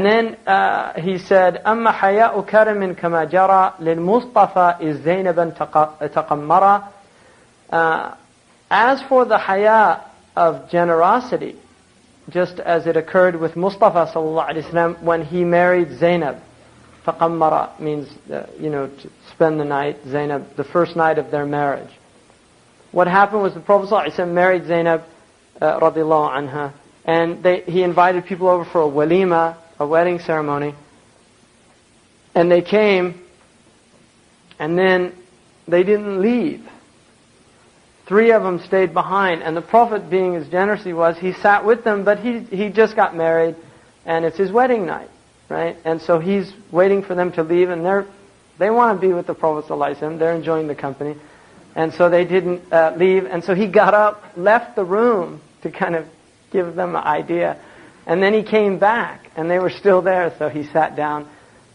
then he said, أما حياء كرم كما جرى للمصطفى إذ زينبا تقمرا. As for the haya of generosity, just as it occurred with Mustafa sallallahu alaihi wasallam when he married Zainab. Taqammara means, to spend the night, Zainab, the first night of their marriage. What happened was the Prophet sallallahu alaihi wasallam married Zainab radiallahu anha, and he invited people over for a walima, a wedding ceremony, and they came, and then they didn't leave. 3 of them stayed behind, and the Prophet, being as generous he was, he sat with them, but he just got married, and it's his wedding night, right? And so he's waiting for them to leave, and they want to be with the Prophet ﷺ. They're enjoying the company, and so they didn't leave, and so he got up, left the room to kind of give them an idea, and then he came back, and they were still there, so he sat down,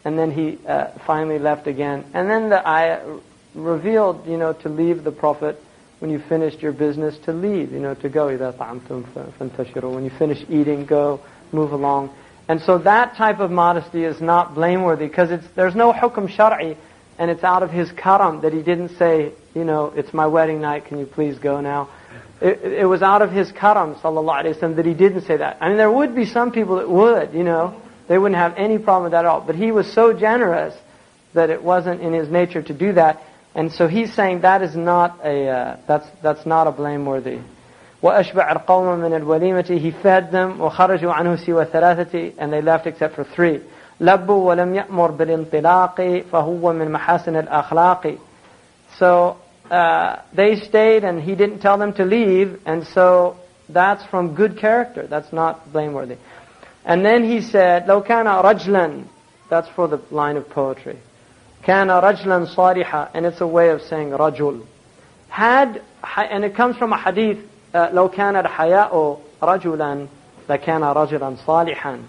and then he finally left again, and then the ayah revealed, to leave the Prophet. When you finished your business, to leave, to go. إِذَا طَعَمْتُمْ فَانْتَشِرُوا. When you finish eating, go, move along. And so that type of modesty is not blameworthy, because there's no hukm shar'i, and it's out of his karam that he didn't say, it's my wedding night, can you please go now? It was out of his karam, sallallahu alaihi wasallam, that he didn't say that. I mean, there would be some people that would, they wouldn't have any problem with that at all. But he was so generous that it wasn't in his nature to do that. And so he's saying that is not that's not a blameworthy. وَأَشْبَعَ الْقَوْمَ مِنَ الْوَلِيمَةِ. He fed them, وَخَرَجُوا عَنْهُ سِوَى ثَلَاثَةِ, and they left except for 3. لَبُّوا وَلَمْ يَأْمُرْ بِالْإِنطِلَاقِ فَهُوَ مِنْ مَحَاسِنِ الْأَخْلَاقِ. So they stayed, and he didn't tell them to leave, and so that's from good character. That's not blameworthy. And then he said, لَوْ كَانَ رَجْلًا. That's for the line of poetry. كَانَ رَجْلًا صَالِحًا, and it's a way of saying rajul. And it comes from a hadith, لَوْ كَانَ الْحَيَاءُ رَجُلًا لَكَانَ رَجُلًا صَالِحًا.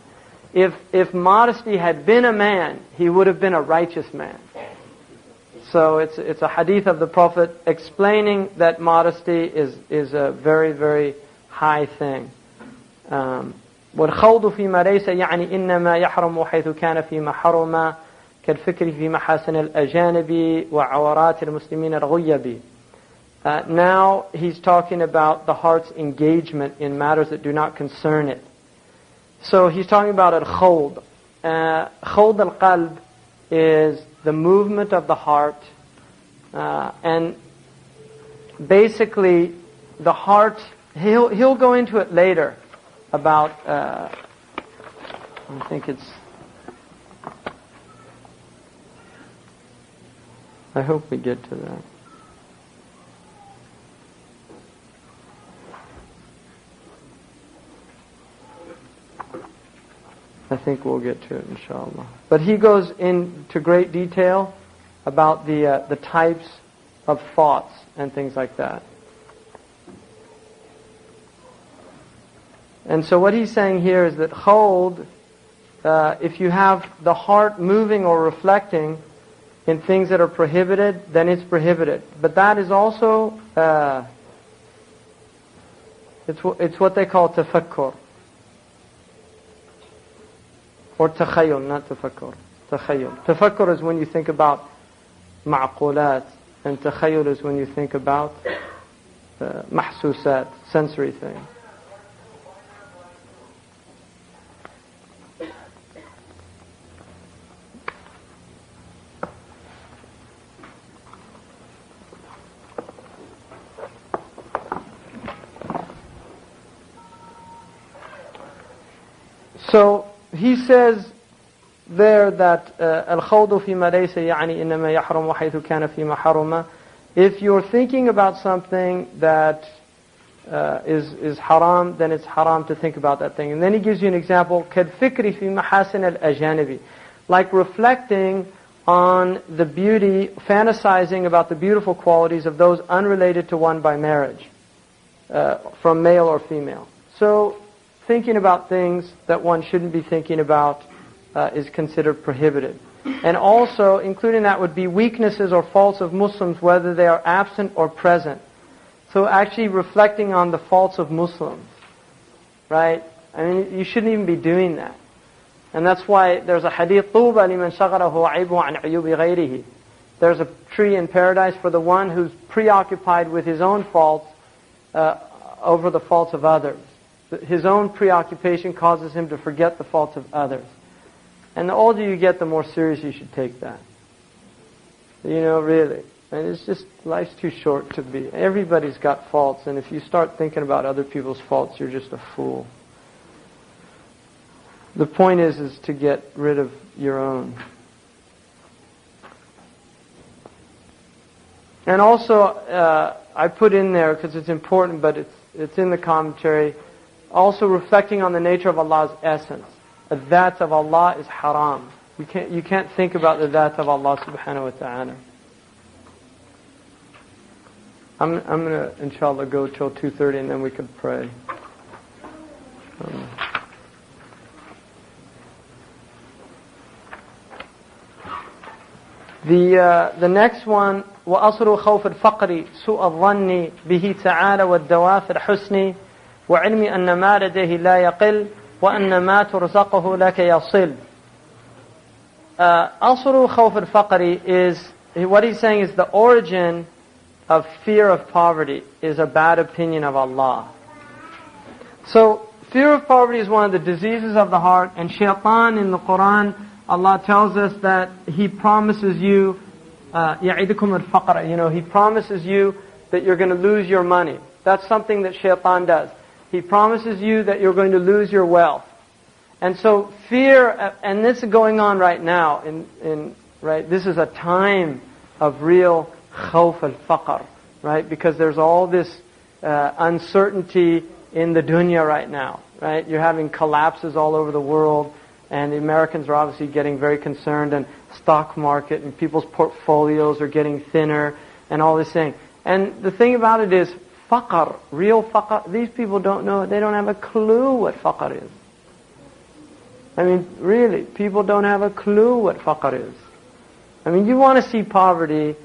If modesty had been a man, he would have been a righteous man. So it's a hadith of the Prophet explaining that modesty is a very, very high thing. وَالْخَوْضُ فِي مَا لَيْسَ يَعْنِي إِنَّمَا يَحْرُمُ حَيْثُ كَانَ فِي مَا حَرُمَ كالفكر في محاسن الأجانب وعورات المسلمين الغيب. Now he's talking about the heart's engagement in matters that do not concern it. So he's talking about al-khawd. Khawd al-qalb is the movement of the heart, and basically the heart, he'll go into it later about, I think it's, I hope we get to that. I think we'll get to it, inshallah. But he goes into great detail about the types of thoughts and things like that. And so what he's saying here is that khawd, if you have the heart moving or reflecting in things that are prohibited, then it's prohibited. But that is also, it's what they call tafakkur. Or takhayyul, not tafakkur. Takhayyul. Tafakkur is when you think about ma'qulat, and takhayyul is when you think about mahsusat, sensory things. So he says there that al-khawdu fi ma laysa ya'ni innama yahrum haythu kana fi ma haruma. If you're thinking about something that is haram, then it's haram to think about that thing. And then he gives you an example, كَالْفِكْرِ فِي مَحَاسِنِ الْأَجَانِبِ, like reflecting on the beauty, fantasizing about the beautiful qualities of those unrelated to one by marriage, from male or female. So thinking about things that one shouldn't be thinking about is considered prohibited. And also, including that would be weaknesses or faults of Muslims, whether they are absent or present. So actually reflecting on the faults of Muslims, right? I mean, you shouldn't even be doing that. And that's why there's a hadith, طُوبَى لِمَنْ شَغَلَهُ عَيْبُهُ عَنْ عُيُوبِ غَيْرِهِ. There's a tree in paradise for the one who's preoccupied with his own faults over the faults of others. His own preoccupation causes him to forget the faults of others. And the older you get, the more serious you should take that. Really. And it's just, life's too short to be. Everybody's got faults, and if you start thinking about other people's faults, you're just a fool. The point is to get rid of your own. And also, I put in there, because it's important, but it's in the commentary, also reflecting on the nature of Allah's essence. The dhat of Allah is haram. You can't think about the dhat of Allah subhanahu wa ta'ala. I'm going to, inshallah, go till 2:30 and then we could pray. The next one, وَأَصْرُ خَوْفِ الْفَقْرِ سُوءَ الظَّنِّ بِهِ تَعَالَى وَالدَّوَافِ الْحُسْنِ وَعِلْمِ أَنَّ مَا لَدَيْهِ لَا يَقِلُّ وَأَنَّ مَا تُرْزَقُهُ لَكَ يَصِلُّ. أَصْرُ خَوْفِ الْفَقْرِ is, what he's saying is the origin of fear of poverty is a bad opinion of Allah. So, fear of poverty is one of the diseases of the heart, and shaitan in the Quran, Allah tells us that He promises you, يَعِدُكُمُ الْفَقْرَ, He promises you that you're going to lose your money. That's something that shaitan does. He promises you that you're going to lose your wealth. And so fear, and this is going on right now, right? This is a time of real khawf al-faqr, right? Because there's all this uncertainty in the dunya right now, right? You're having collapses all over the world, and the Americans are obviously getting very concerned, and stock market and people's portfolios are getting thinner, and all this thing. And the thing about it is, faqr, real faqr, these people don't know, they don't have a clue what faqr is. I mean, really, people don't have a clue what faqr is. I mean, you want to see poverty,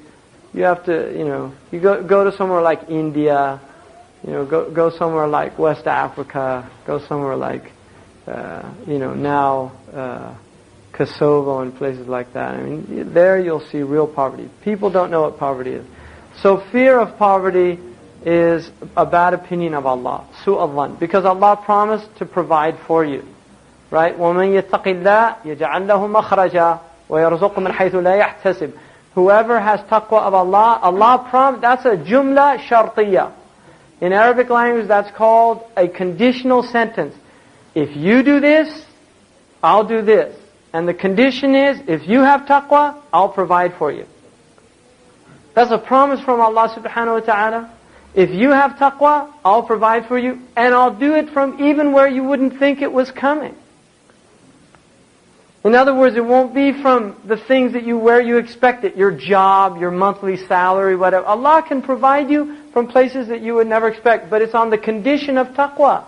you have to, you go to somewhere like India, go somewhere like West Africa, go somewhere like, now Kosovo and places like that. I mean, there you'll see real poverty. People don't know what poverty is. So fear of poverty is a bad opinion of Allah, su'adhan, because Allah promised to provide for you, right? وَمَنْ يَتَّقِ اللَّهِ يَجْعَلْ لَهُ مَخْرَجًا وَيَرْزُقْهُ مِنْ حَيْثُ لَا يَحْتَسِبُ. Whoever has taqwa of Allah, Allah promised, that's a jumla shartiyya. In Arabic language, that's called a conditional sentence. If you do this, I'll do this. And the condition is, if you have taqwa, I'll provide for you. That's a promise from Allah subhanahu wa ta'ala. If you have taqwa, I'll provide for you, and I'll do it from even where you wouldn't think it was coming. In other words, it won't be from the things where you expect it, your job, your monthly salary, whatever. Allah can provide you from places that you would never expect, but it's on the condition of taqwa.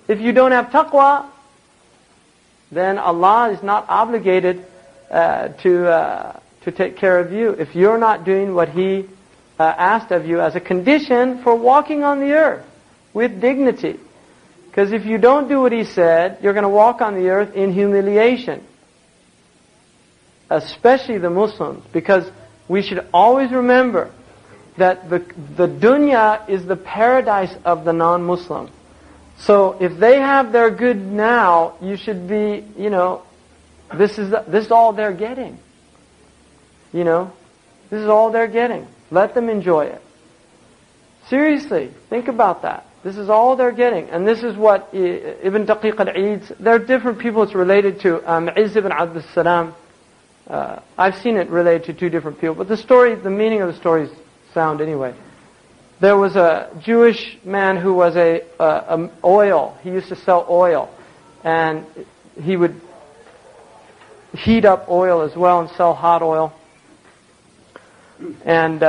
If you don't have taqwa, then Allah is not obligated to take care of you if you're not doing what He asked of you as a condition for walking on the earth with dignity. Because if you don't do what He said, you're going to walk on the earth in humiliation. Especially the Muslims. Because we should always remember that the dunya is the paradise of the non-Muslim. So if they have their good now, you should be, this is all they're getting. This is all they're getting. Let them enjoy it. Seriously, think about that. This is all they're getting. And this is what Ibn Daqiq al-Eid's, there are different people it's related to. Izz ibn Abd al-Salam, I've seen it related to two different people. But the meaning of the story is sound anyway. There was a Jewish man who was oil. He used to sell oil. And he would heat up oil as well and sell hot oil. And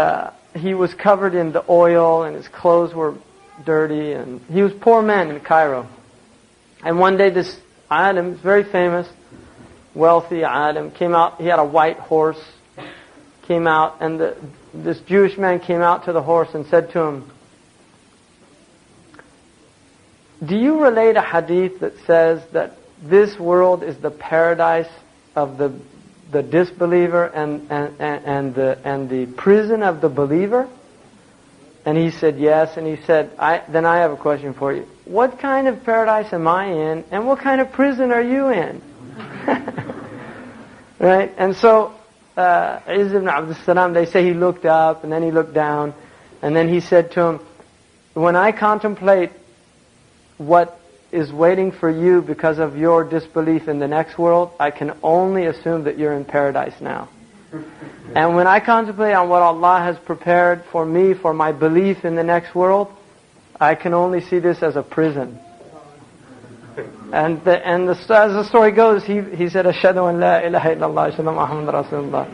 he was covered in the oil and his clothes were dirty. And he was a poor man in Cairo. And one day this alim, very famous, wealthy alim, came out. He had a white horse. Came out, and this Jewish man came out to the horse and said to him, "Do you relate a hadith that says that this world is the paradise of the disbeliever and the prison of the believer? And he said, yes. And he said, then I have a question for you. What kind of paradise am I in, and what kind of prison are you in? Right? And so, Izz ibn Abdul Salam, they say he looked up, and then he looked down, and then he said to him, when I contemplate what is waiting for you because of your disbelief in the next world, I can only assume that you're in paradise now. And when I contemplate on what Allah has prepared for me, for my belief in the next world, I can only see this as a prison. And as the story goes, he said, Ashhadu an la ilaha illallah, Ashhadu Muhammad Rasulullah.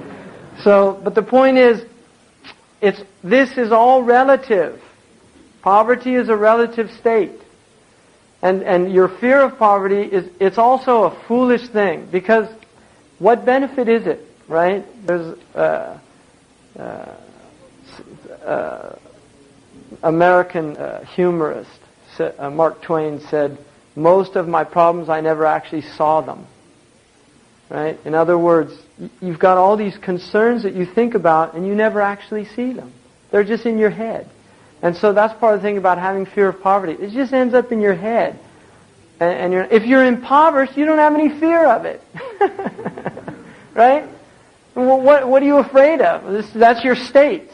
So, but the point is, this is all relative. Poverty is a relative state. And your fear of poverty it's also a foolish thing, because what benefit is it, right? There's American humorist Mark Twain said, most of my problems I never actually saw them. Right? In other words, you've got all these concerns that you think about and you never actually see them. They're just in your head. And so that's part of the thing about having fear of poverty. It just ends up in your head. And if you're impoverished, you don't have any fear of it. Right? Well, what are you afraid of? That's your state.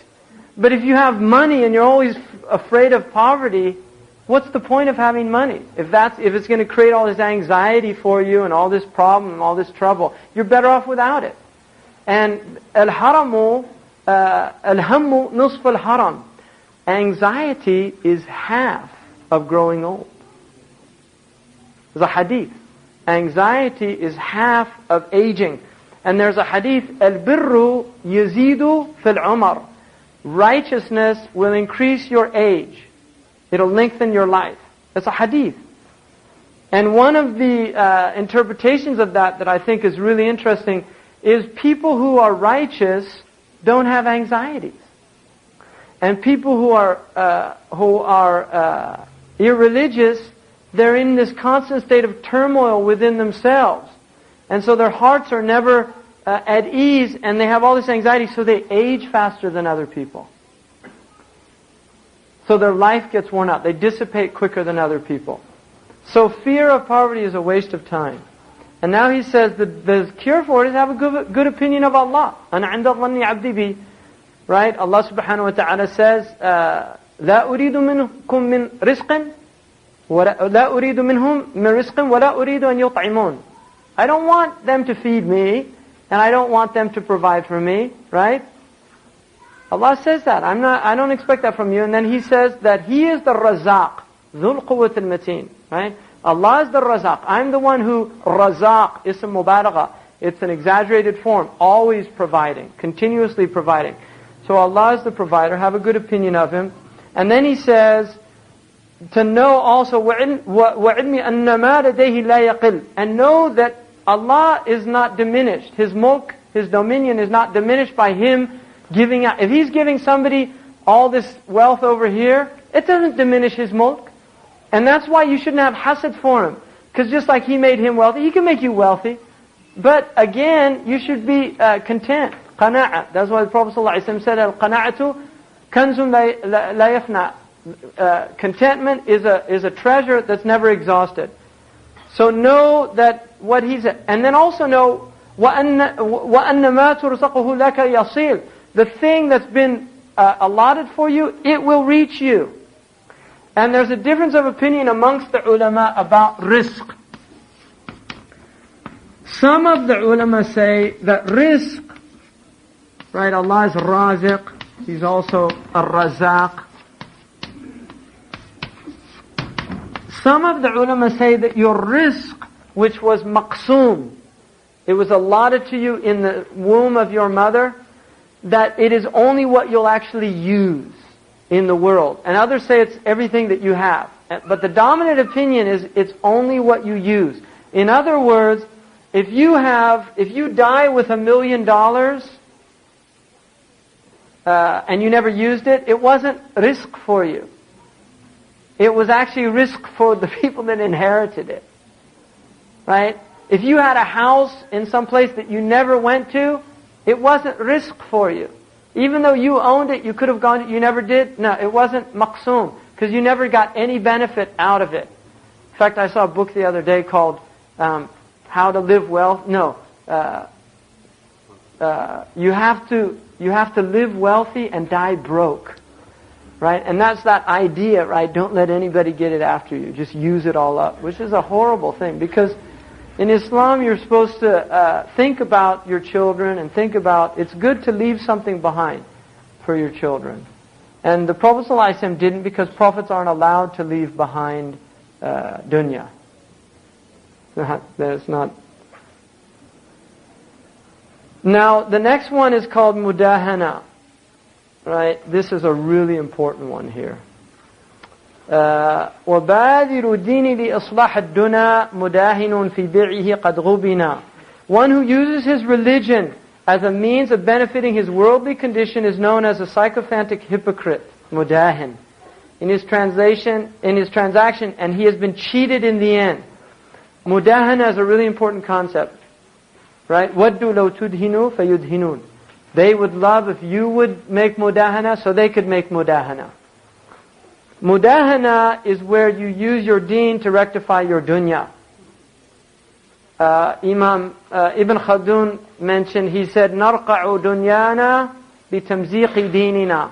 But if you have money and you're always afraid of poverty, what's the point of having money? If it's going to create all this anxiety for you and all this problem and all this trouble, you're better off without it. And al-haramu, al-hammu nusf al-haram. Anxiety is half of growing old. There's a hadith. Anxiety is half of aging. And there's a hadith, al-birru yazidu fil umar. Righteousness will increase your age. It'll lengthen your life. That's a hadith. And one of the interpretations of that I think is really interesting is people who are righteous don't have anxieties. And people who are irreligious, they're in this constant state of turmoil within themselves. And so their hearts are never at ease, and they have all this anxiety, so they age faster than other people. So their life gets worn out. They dissipate quicker than other people. So fear of poverty is a waste of time. And now he says that the cure for it is have a good opinion of Allah. أَنَا عِنْدَ ظَنِّ عَبْدِي بِي. Right? Allah subhanahu wa ta'ala says, لَا أُرِيدُ مِنْكُمْ مِنْ رِزْقٍ لَا أُرِيدُ مِنْهُمْ مِنْ رِزْقٍ وَلَا أُرِيدُ أَنْ يُطْعِمُونَ. I don't want them to feed me, and I don't want them to provide for me. Right? Allah says that. I don't expect that from you. And then He says that He is the Razaq, ذُو الْقُوَّةِ الْمَتِينَ. Right? Allah is the Razaq. I'm the one who, Razaq, ism mubalagha. It's an exaggerated form. Always providing. Continuously providing. So Allah is the provider. Have a good opinion of Him. And then He says, to know also, وَعِلْمِ أَنَّ مَا لَدَيْهِ لَا يَقِلْ. And know that Allah is not diminished. His mulk, His dominion is not diminished by Him giving out. If He's giving somebody all this wealth over here, it doesn't diminish His mulk. And that's why you shouldn't have hasad for Him. Because just like He made him wealthy, He can make you wealthy. But again, you should be content. Qana'a. That's why the Prophet ﷺ said, Al-qana'atu kanzun la yafna. Contentment is a treasure that's never exhausted. So know that what He said. And then also know, وَأَنَّ مَا تُرْزَقُهُ لَكَ يَصِيلٌ. The thing that's been allotted for you, it will reach you. And there's a difference of opinion amongst the ulama about rizq. Some of the ulama say that rizq, right, Allah is raziq, He's also a razaq. Some of the ulama say that your rizq, which was maqsoom, it was allotted to you in the womb of your mother, that it is only what you'll actually use in the world. And others say it's everything that you have. But the dominant opinion is it's only what you use. In other words, if you die with $1 million and you never used it, it wasn't rizq for you. It was actually rizq for the people that inherited it. right? If you had a house in some place that you never went to, it wasn't risk for you. Even though you owned it, you could have gone, you never did. No, it wasn't maqsoom, because you never got any benefit out of it. In fact, I saw a book the other day called How to Live Well. No, you have to live wealthy and die broke, right? And that's that idea, right? Don't let anybody get it after you. Just use it all up, which is a horrible thing, because in Islam you're supposed to think about your children and think about, it's good to leave something behind for your children. And the Prophet ﷺ didn't, because prophets aren't allowed to leave behind dunya. That's not. Now, the next one is called mudahana. Right? This is a really important one here. وَبَادِرُ الدِّينِ لِإِصْلَاحِ الدُّنَى مُدَاهِنٌ فِي بِعِهِ قَدْ غُبِنَا. One who uses his religion as a means of benefiting his worldly condition is known as a sycophantic hypocrite, mudahin. In his transaction, and he has been cheated in the end. Mudahana is a really important concept. Right? وَدُّوا لَوْ تُدْهِنُوا فَيُدْهِنُونَ. They would love if you would make mudahana, so they could make mudahana. Mudahana is where you use your deen to rectify your dunya. Imam Ibn Khaldun mentioned, he said, نَرْقَعُ دُنْيَانَا بِتَمْزِيقِ دِينِنَا.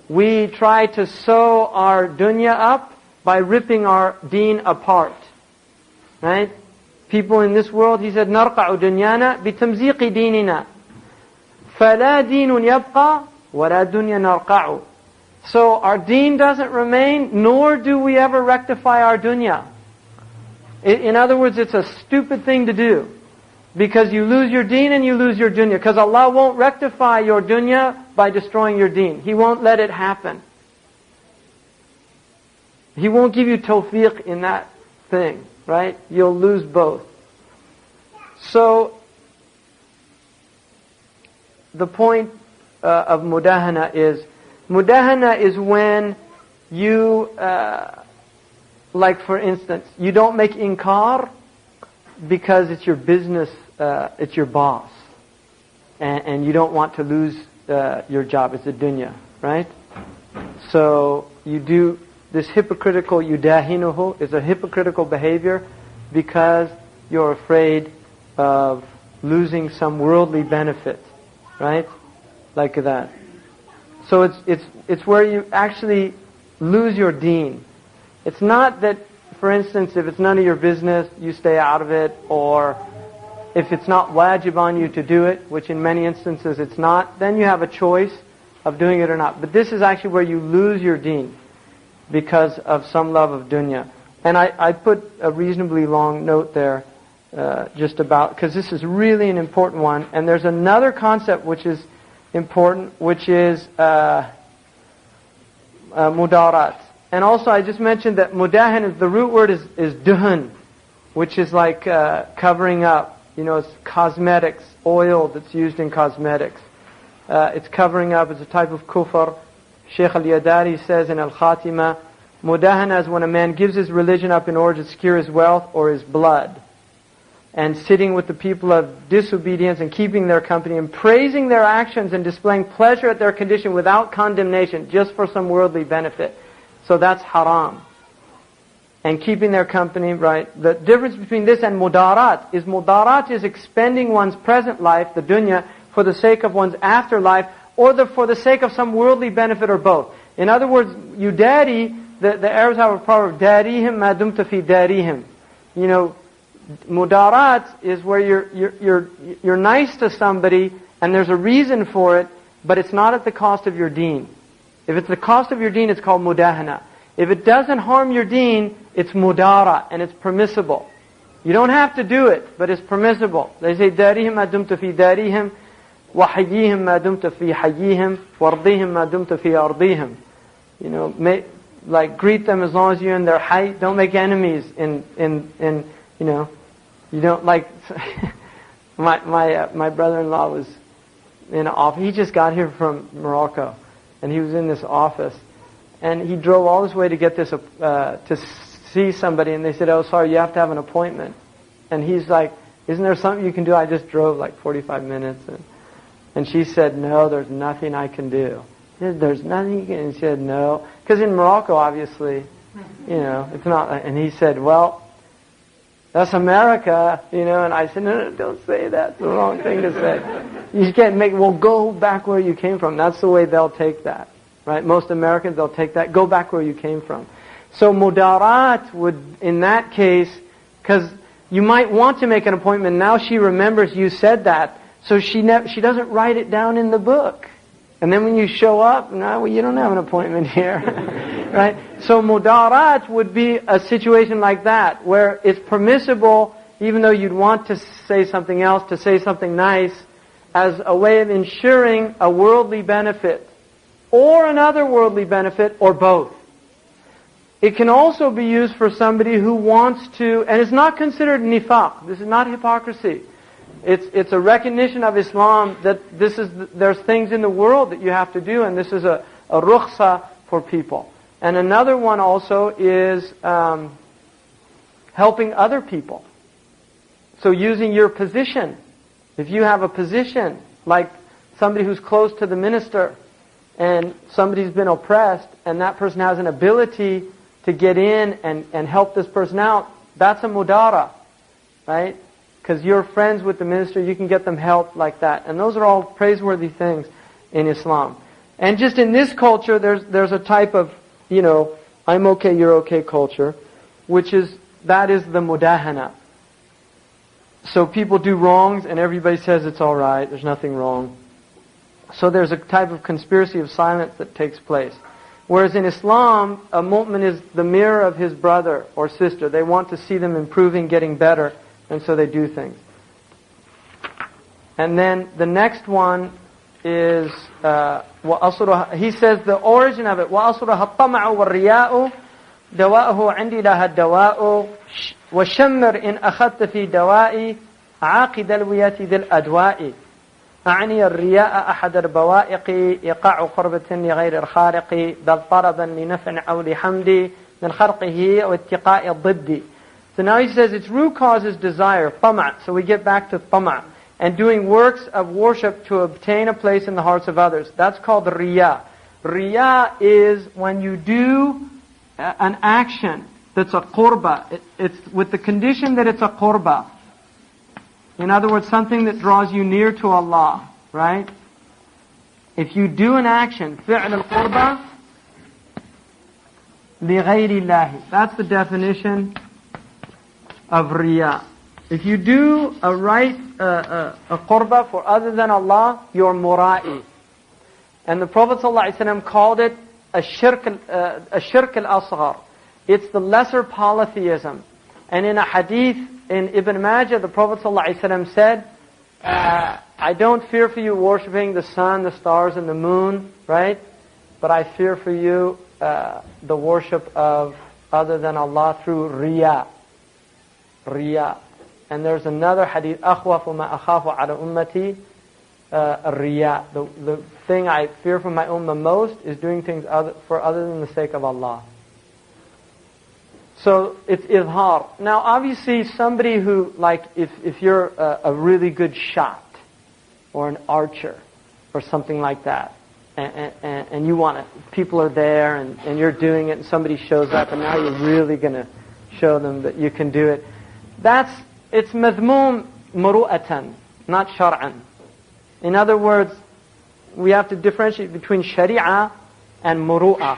We try to sew our dunya up by ripping our deen apart. Right? People in this world, he said, نَرْقَعُ دُنْيَانَا بِتَمْزِيقِ دِينِنَا فَلَا دِينٌ يَبْقَى وَلَا دُنْيَا نَرْقَعُ. So our deen doesn't remain, nor do we ever rectify our dunya. In other words, it's a stupid thing to do. Because you lose your deen and you lose your dunya. Because Allah won't rectify your dunya by destroying your deen. He won't let it happen. He won't give you tawfiq in that thing, right? You'll lose both. So, the point of mudahana is when you, like for instance, you don't make inkar because it's your business, it's your boss, and you don't want to lose your job. It's a dunya, right? So you do this hypocritical yudahinuhu is a hypocritical behavior because you're afraid of losing some worldly benefit, right? Like that. So it's where you actually lose your deen. It's not that, for instance, if it's none of your business, you stay out of it, or if it's not wajib on you to do it, which in many instances it's not, then you have a choice of doing it or not. But this is actually where you lose your deen because of some love of dunya. And I put a reasonably long note there just about, because this is really an important one. And there's another concept which is important, which is mudarat. And also I just mentioned that mudahan, the root word is duhan, which is like covering up. You know, it's cosmetics, oil that's used in cosmetics. It's covering up, it's a type of kufr. Sheikh al-Yadari says in Al-Khatima, mudahana is when a man gives his religion up in order to secure his wealth or his blood. And sitting with the people of disobedience and keeping their company and praising their actions and displaying pleasure at their condition without condemnation, just for some worldly benefit. So that's haram. And keeping their company, right? The difference between this and mudarat is expending one's present life, the dunya, for the sake of one's afterlife, or for the sake of some worldly benefit, or both. In other words, you dari, the Arabs have a proverb, darihim ma dumta fi darihim. You know, mudarat is where you're nice to somebody and there's a reason for it, but it's not at the cost of your deen. If it's the cost of your deen, it's called mudahana. If it doesn't harm your deen, it's mudara, and it's permissible. You don't have to do it, but it's permissible. They say, darihim ma dumta fi darihim, wa hayyihim ma dumta fi hayyihim, wardihim ma dumta fi ardihim. You know, like greet them as long as you're in their hayy. Don't make enemies in you know, you don't like. my brother-in-law was in an office. He just got here from Morocco, and he was in this office, and he drove all this way to get this to see somebody, and they said, "Oh, sorry, you have to have an appointment." And he's like, isn't there something you can do? I just drove like 45 minutes. And she said, no, there's nothing I can do. He said, there's nothing you can do. And she said, no. Because in Morocco, obviously, it's not. And he said, well, that's America, And I said, no, don't say that. It's the wrong thing to say. You can't go back where you came from. That's the way they'll take that, right? Most Americans, they'll take that. Go back where you came from. So mudarat would, in that case, because you might want to make an appointment. Now she remembers you said that, so she doesn't write it down in the book. And then when you show up, no, you don't have an appointment here. Right? So mudarat would be a situation like that, where it's permissible, even though you'd want to say something else, to say something nice, as a way of ensuring a worldly benefit, or another worldly benefit, or both. It can also be used for somebody who wants to, and it's not considered nifaq. This is not hypocrisy. It's a recognition of Islam that there's things in the world that you have to do, and this is a rukhsa for people. And another one also is helping other people. So using your position. If you have a position, like somebody who's close to the minister, and somebody's been oppressed, and that person has an ability to get in and help this person out, that's a mudara, right? Because you're friends with the minister, you can get them help like that. And those are all praiseworthy things in Islam. And just in this culture, there's a type of, I'm okay, you're okay culture, that is the mudahana. So people do wrongs and everybody says it's alright, there's nothing wrong. So there's a type of conspiracy of silence that takes place. Whereas in Islam, a mu'min is the mirror of his brother or sister. They want to see them improving, getting better, and so they do things. And then the next one is, he says the origin of it, وَأَصْرُهَا الطَّمَعُ وَالرِّيَاءُ دَوَاءُهُ عِنْدِي لَهَا الدَّوَاءُ وَشَمِّرْ إِنْ أَخَذْتَ فِي دَوَائِي عَاقِدَ الْوِيَةِ ذِي الْأَدْوَاءِ أعني الرياء أحد البوائق إيقاع قربة لغير الخارق بل طربا لنفع أو لحمد من خرقه واتقاء الضد. So now he says its root cause is desire, طمع. So we get back to طمع. And doing works of worship to obtain a place in the hearts of others. That's called riya. Riya is when you do an action that's a qurba. It's with the condition that it's a qurba. In other words, something that draws you near to Allah, right? If you do an action, فعل القربة لغير الله. That's the definition of riya. If you do a qurba for other than Allah, you're mura'i. And the Prophet ﷺ called it a shirk al-asghar. It's the lesser polytheism. And in a hadith in Ibn Majah, the Prophet ﷺ said, I don't fear for you worshipping the sun, the stars, and the moon, right? But I fear for you the worship of other than Allah through riya. Riya. And there's another hadith, أَخْوَفُ مَا أَخَافُ عَلَى أُمَّتِي riya. The thing I fear for my ummah most is doing things for other than the sake of Allah. So it's izhar. Now obviously somebody who, like if you're a really good shot, or an archer, or something like that, and you want it, people are there and you're doing it and somebody shows up and now you're really going to show them that you can do it. It's madhmum muru'atan, not shar'an. In other words, we have to differentiate between sharia and muru'ah.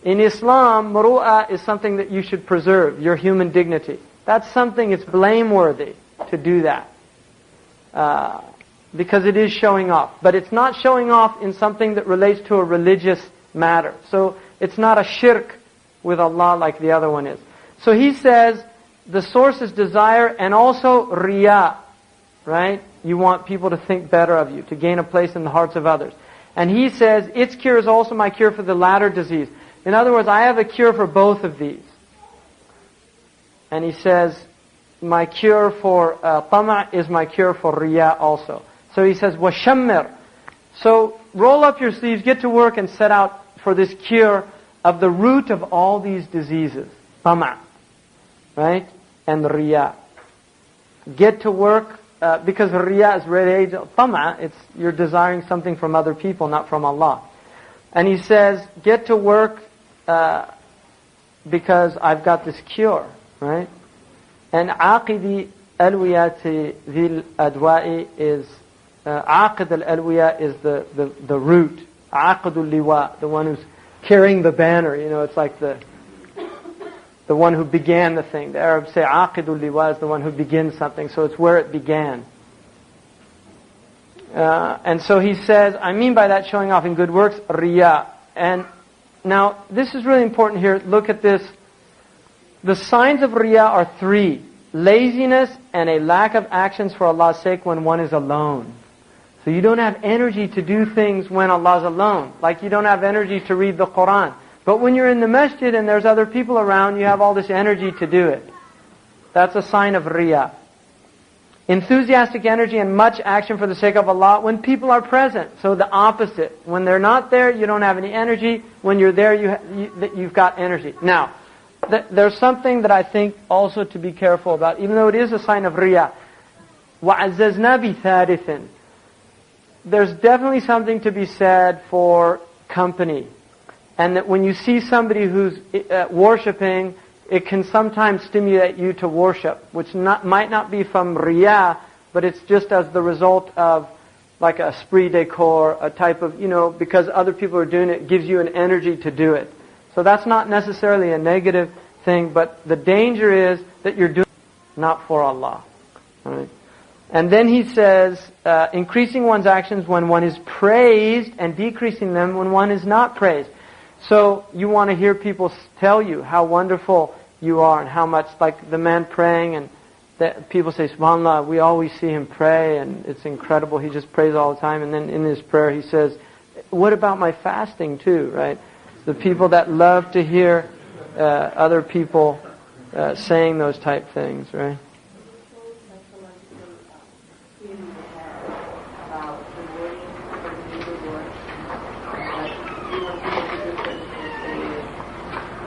In Islam, muru'ah is something that you should preserve, your human dignity. That's something, it's blameworthy to do that. Because it is showing off. But it's not showing off in something that relates to a religious matter. So it's not a shirk with Allah like the other one is. So he says, the source is desire and also riya, right? You want people to think better of you, to gain a place in the hearts of others. And he says, its cure is also my cure for the latter disease. In other words, I have a cure for both of these. And he says, my cure for tama' is my cure for riya also. So he says, washammir. So roll up your sleeves, get to work and set out for this cure of the root of all these diseases. Tama'. Right? And riya. get to work, because Rhea is Tama, it's you're desiring something from other people, not from Allah. And he says, get to work because I've got this cure, right? And Aqidi Alwiyati Dhil Adwa'i is, Aqid al-Alwiya is the root. Aqidul Liwa, the one who's carrying the banner, it's like the one who began the thing. The Arabs say Aqidul Liwa is the one who begins something, so it's where it began. And so he says, I mean by that showing off in good works, Rhea. And now, this is really important here. Look at this. The signs of Rhea are 3. Laziness and a lack of actions for Allah's sake when one is alone. So you don't have energy to do things when Allah's alone. Like you don't have energy to read the Quran. But when you're in the masjid and there's other people around, you have all this energy to do it. That's a sign of Rhea. Enthusiastic energy and much action for the sake of Allah when people are present. So the opposite. When they're not there, you don't have any energy. When you're there, you've got energy. Now, there's something that I think also to be careful about, even though it is a sign of Rhea. وَعَزَّزْنَا بِثَالِثٍ. There's definitely something to be said for company. And that when you see somebody who's worshipping, it can sometimes stimulate you to worship, which might not be from Rhea, but it's just as the result of like a esprit de corps, a type of, because other people are doing it, gives you an energy to do it. So that's not necessarily a negative thing, but the danger is that you're doing it not for Allah. All right? And then he says, increasing one's actions when one is praised and decreasing them when one is not praised. So you want to hear people tell you how wonderful you are and how much, like the man praying, and people say, SubhanAllah, we always see him pray and it's incredible, he just prays all the time. And then in his prayer he says, what about my fasting too, right? The people that love to hear other people saying those type things, right?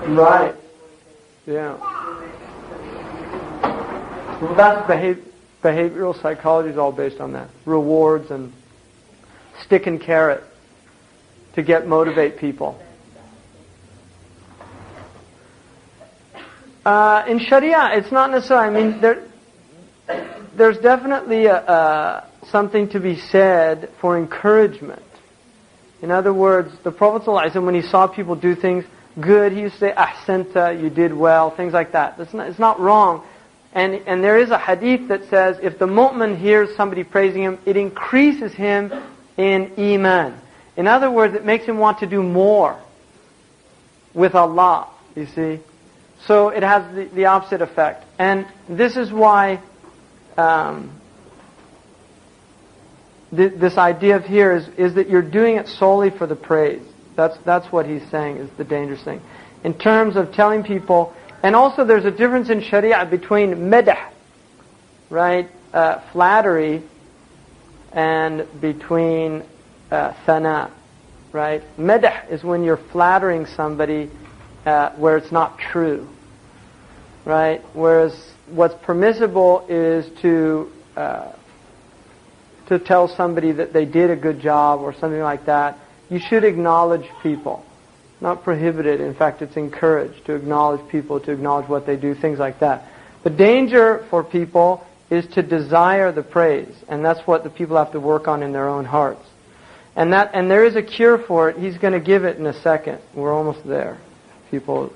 Right. Yeah. Well, that's behavioral psychology is all based on that. Rewards and stick and carrot to motivate people. In Sharia, it's not necessarily, there's definitely something to be said for encouragement. In other words, the Prophet ﷺ, when he saw people do things good, he used to say, ahsanta, you did well, things like that. It's not wrong. And there is a hadith that says, if the mu'min hears somebody praising him, it increases him in iman. In other words, it makes him want to do more with Allah, you see. So it has the opposite effect. And this is why this idea of here is that you're doing it solely for the praise. That's what he's saying is the dangerous thing. In terms of telling people, and also there's a difference in Sharia between madah, right, flattery, and between thana, right. Madah is when you're flattering somebody where it's not true, right. Whereas what's permissible is to tell somebody that they did a good job or something like that. You should acknowledge people. Not prohibited. In fact, it's encouraged to acknowledge people, to acknowledge what they do, things like that. The danger for people is to desire the praise. And that's what the people have to work on in their own hearts. And there is a cure for it. He's going to give it in a second. We're almost there. People,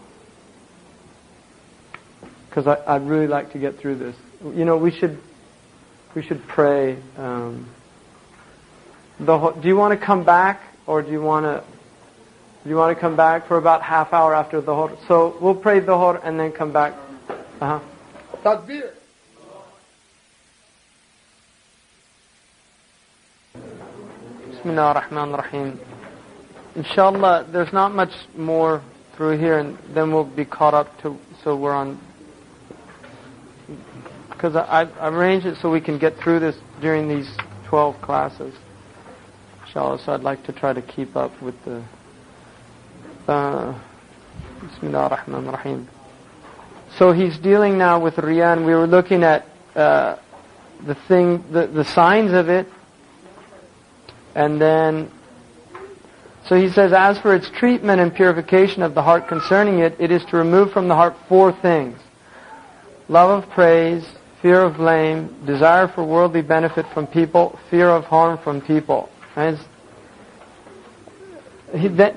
because I'd really like to get through this. We should pray. Do you want to come back? Or do you want to come back for about half hour after Dhuhr? So we'll pray Dhuhr and then come back. Takbir. Bismillah ar-Rahman ar-Rahim. Inshallah, there's not much more through here, and then we'll be caught up so we're on. Because I've arranged it so we can get through this during these 12 classes. Inshallah, so I'd like to try to keep up with the Bismillah ar-Rahman ar-Rahim. So he's dealing now with Rhea, and we were looking at the signs of it. And then, so he says, as for its treatment and purification of the heart concerning it, it is to remove from the heart 4 things: love of praise, fear of blame, desire for worldly benefit from people, fear of harm from people. Right?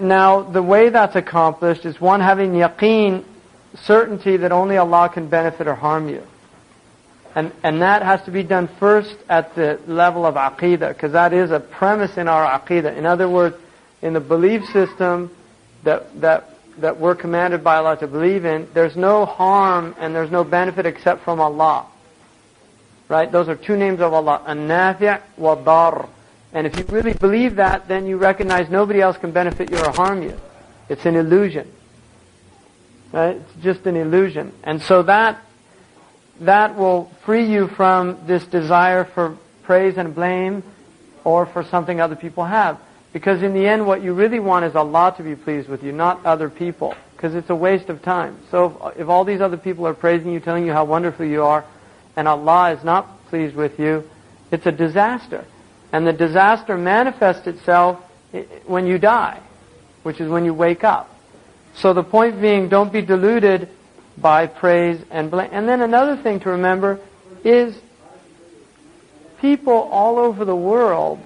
Now, the way that's accomplished is one having yaqeen, certainty that only Allah can benefit or harm you. And that has to be done first at the level of aqeedah, because that is a premise in our aqeedah. In other words, in the belief system that we're commanded by Allah to believe in, there's no harm and there's no benefit except from Allah. Right? Those are 2 names of Allah, an-nafi' wa dar. And if you really believe that, then you recognize nobody else can benefit you or harm you. It's an illusion. Right? It's just an illusion. And so that will free you from this desire for praise and blame or for something other people have. Because in the end, what you really want is Allah to be pleased with you, not other people. Because it's a waste of time. So if all these other people are praising you, telling you how wonderful you are, and Allah is not pleased with you, it's a disaster. And the disaster manifests itself when you die, which is when you wake up. So the point being, don't be deluded by praise and blame. And then another thing to remember is people all over the world,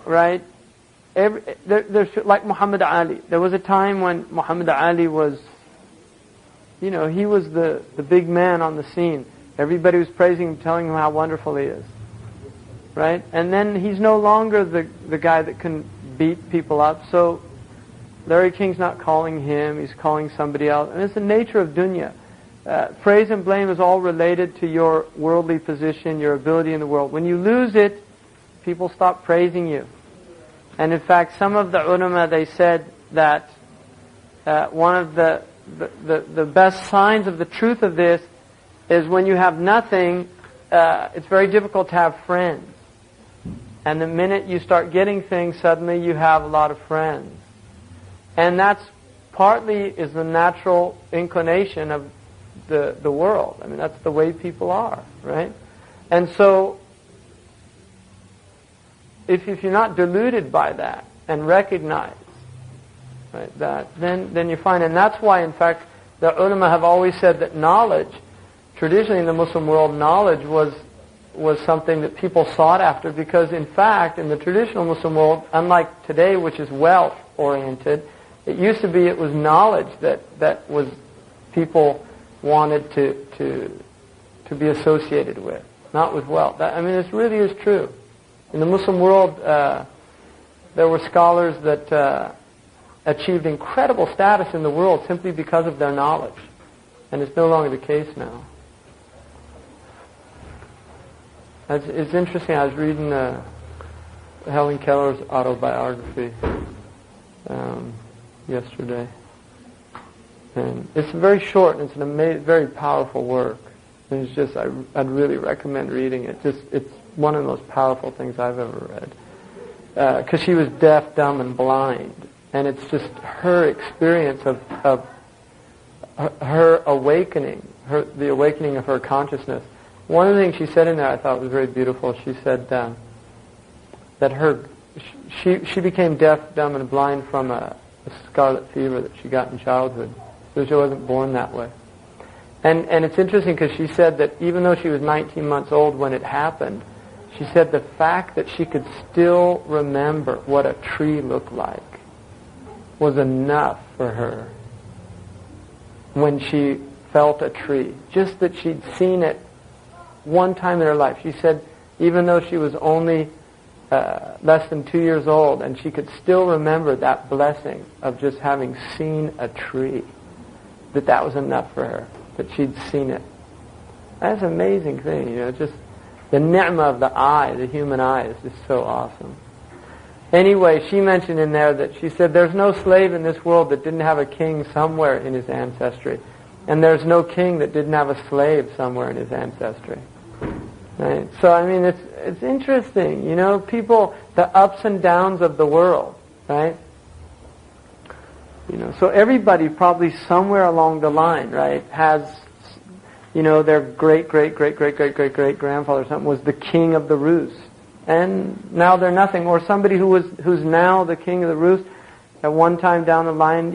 right? There's like Muhammad Ali. There was a time when Muhammad Ali was, he was the big man on the scene. Everybody was praising him, telling him how wonderful he is. Right? And then he's no longer the guy that can beat people up. So Larry King's not calling him, he's calling somebody else. And it's the nature of dunya. Praise and blame is all related to your worldly position, your ability in the world. When you lose it, people stop praising you. And in fact, some of the ulama, they said that one of the best signs of the truth of this is when you have nothing, it's very difficult to have friends. And the minute you start getting things, suddenly you have a lot of friends. And that's partly is the natural inclination of the world. I mean, that's the way people are, right? And so, if you're not deluded by that and recognize, right, that, then you're fine. And that's why, in fact, the ulama have always said that knowledge, traditionally in the Muslim world, knowledge was something that people sought after, because in fact, in the traditional Muslim world, unlike today, which is wealth-oriented, it used to be it was knowledge that was people wanted to be associated with, not with wealth. This really is true. In the Muslim world, there were scholars that achieved incredible status in the world simply because of their knowledge. And it's no longer the case now. It's interesting, I was reading Helen Keller's autobiography yesterday. And it's very short, and it's an very powerful work. And it's just, I'd really recommend reading it. It's one of the most powerful things I've ever read. Because she was deaf, dumb, and blind. And it's just her experience of her awakening, the awakening of her consciousness. One of the things she said in there I thought was very beautiful. She said that she became deaf, dumb, and blind from a scarlet fever that she got in childhood. So she wasn't born that way. And it's interesting because she said that even though she was 19 months old when it happened, she said the fact that she could still remember what a tree looked like was enough for her when she felt a tree. Just that she'd seen it one time in her life. She said even though she was only less than 2 years old, and she could still remember that blessing of just having seen a tree, that was enough for her, that she'd seen it. That's an amazing thing, just the ni'mah of the eye, the human eye, is just so awesome. Anyway, she mentioned in there that she said there's no slave in this world that didn't have a king somewhere in his ancestry. And there's no king that didn't have a slave somewhere in his ancestry. Right? So, it's interesting, people, the ups and downs of the world, right? So everybody probably somewhere along the line, right, has their great-great-great-great-great-great-grandfather or something was the king of the Rus. And now they're nothing. Or somebody who's now the king of the Rus, at one time down the line,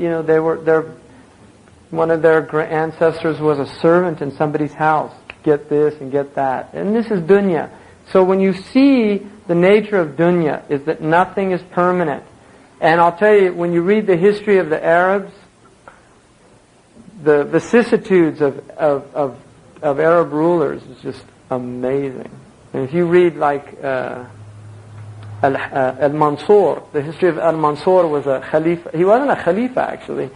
one of their ancestors was a servant in somebody's house. Get this and get that. And this is dunya. So when you see the nature of dunya is that nothing is permanent. And I'll tell you, when you read the history of the Arabs, the vicissitudes of Arab rulers is just amazing. And if you read like Al-Mansur, the history of Al-Mansur was a Khalifa. He wasn't a Khalifa actually.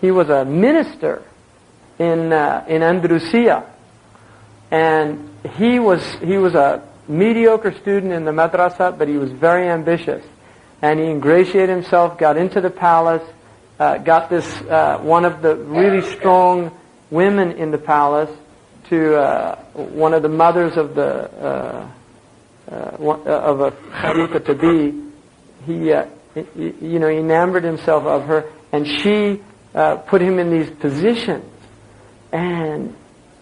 He was a minister in Andalusia. And he was a mediocre student in the madrasa, but he was very ambitious. And he ingratiated himself, got into the palace, got this one of the really strong women in the palace to one of the mothers of a Khalifa to be. He enamored himself of her, and she put him in these positions. And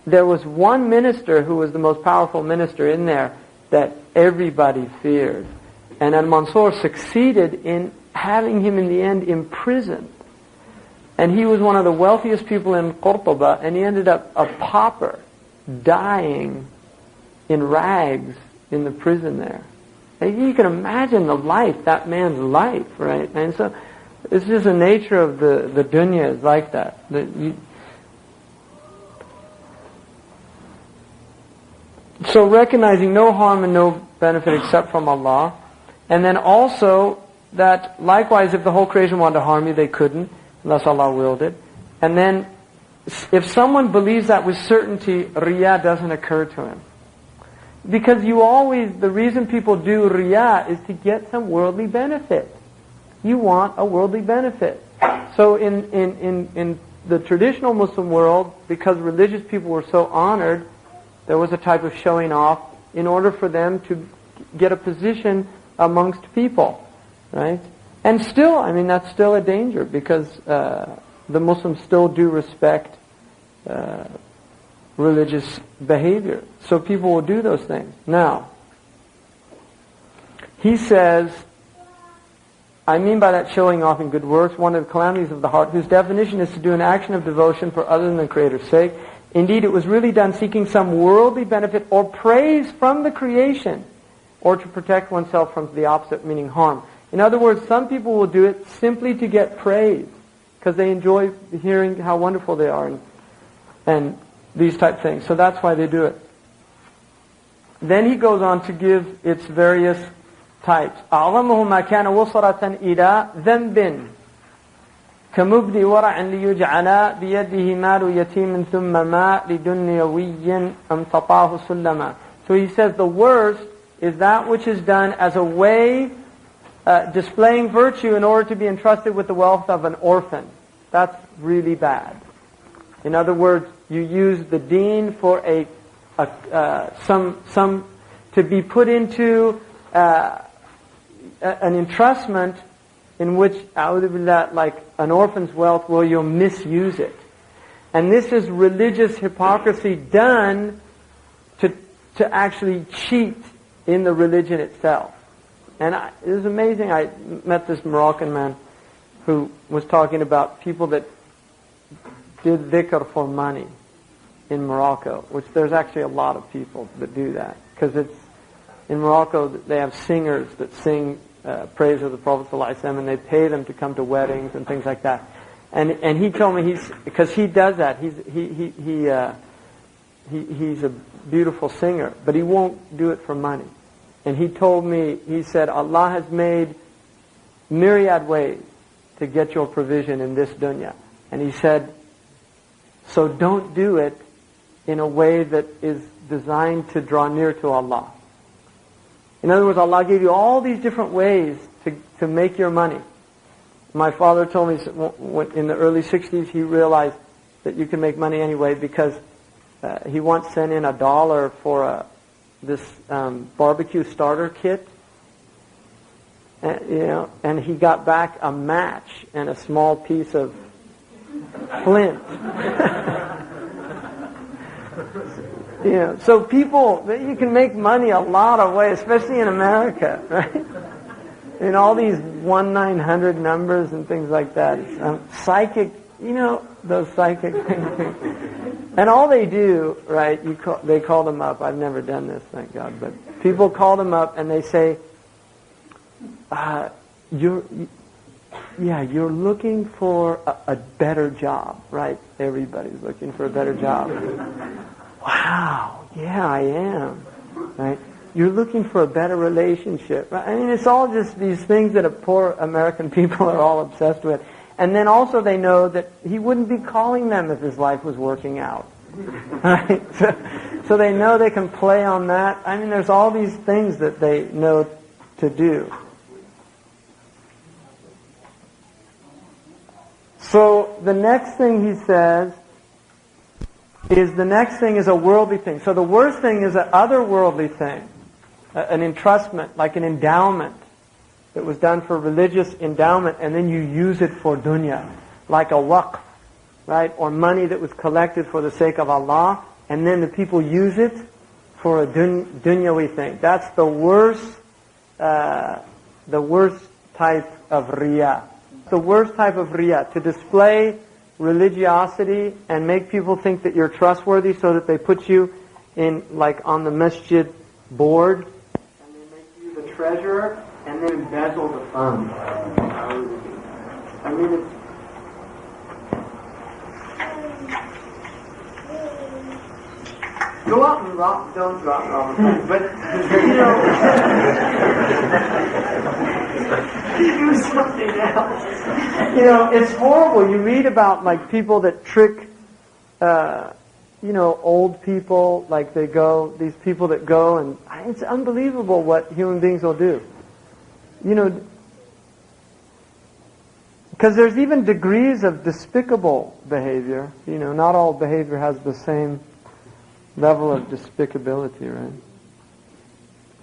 there was one minister who was the most powerful minister in there that everybody feared. And Al-Mansur succeeded in having him in the end imprisoned. And he was one of the wealthiest people in Cordoba, and he ended up a pauper, dying in rags in the prison there. And you can imagine the life, that man's life, right? And so it's just the nature of the dunya is like that. So recognizing no harm and no benefit except from Allah. And then also that likewise if the whole creation wanted to harm you, they couldn't, unless Allah willed it. And then if someone believes that with certainty, Rhea doesn't occur to him. Because the reason people do Rhea is to get some worldly benefit. You want a worldly benefit. So in the traditional Muslim world, because religious people were so honored, there was a type of showing off in order for them to get a position amongst people, right? And still, that's still a danger because the Muslims still do respect religious behavior. So people will do those things. Now, he says, I mean by that showing off in good works, one of the calamities of the heart, whose definition is to do an action of devotion for other than the Creator's sake. Indeed, it was really done seeking some worldly benefit or praise from the creation, or to protect oneself from the opposite, meaning harm. In other words, some people will do it simply to get praise, because they enjoy hearing how wonderful they are, and these type of things. So that's why they do it. Then he goes on to give its various types. أعظمه ما كان وصرة إلى ذنب كمبدي ورع ليجعل بيده مال يتيم ثم ما لدنيوي أمتطاه سلما. So he says the worst is that which is done as a way displaying virtue in order to be entrusted with the wealth of an orphan. That's really bad. In other words, you use the deen for some to be put into an entrustment in which, like an orphan's wealth, well, you'll misuse it. And this is religious hypocrisy done to actually cheat in the religion itself. And it was amazing. I met this Moroccan man who was talking about people that did dhikr for money in Morocco, which there's actually a lot of people that do that. Because in Morocco, they have singers that sing praise of the Prophet ﷺ, and they pay them to come to weddings and things like that. And he told me because he does that. He's a beautiful singer, but he won't do it for money. And he told me, he said, Allah has made myriad ways to get your provision in this dunya. And he said, so don't do it in a way that is designed to draw near to Allah. In other words, Allah gave you all these different ways to make your money. My father told me in the early 60s he realized that you can make money anyway because he once sent in $1 for this barbecue starter kit. And he got back a match and a small piece of flint. You know, so people, you can make money a lot of ways, especially in America, right? In all these 1-900 numbers and things like that. Psychic, you know, those psychic things. And all they do, right, they call them up. I've never done this, thank God, but people call them up and they say, you're looking for a better job, right? Everybody's looking for a better job. Wow, yeah, I am, right? You're looking for a better relationship. Right? I mean, it's all just these things that poor American people are all obsessed with. And then also they know that he wouldn't be calling them if his life was working out. Right? So they know they can play on that. I mean, there's all these things that they know to do. So the next thing he says is a worldly thing. So the worst thing is an otherworldly thing, an entrustment, like an endowment that was done for religious endowment, and then you use it for dunya, like a waqf, right? Or money that was collected for the sake of Allah, and then the people use it for a dunyawi thing. That's the worst type of Rhea. The worst type of Rhea, to display religiosity and make people think that you're trustworthy so that they put you in, like, on the masjid board, and they make you the treasurer, and then embezzle the funds. I mean, it's... Go out and rob, don't drop all the time, but, you know, do something else. You know, it's horrible. You read about, like, people that trick, you know, old people, like these people that go, and it's unbelievable what human beings will do. You know, because there's even degrees of despicable behavior. You know, not all behavior has the same level of despicability, right?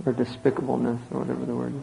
Or despicableness, or whatever the word is.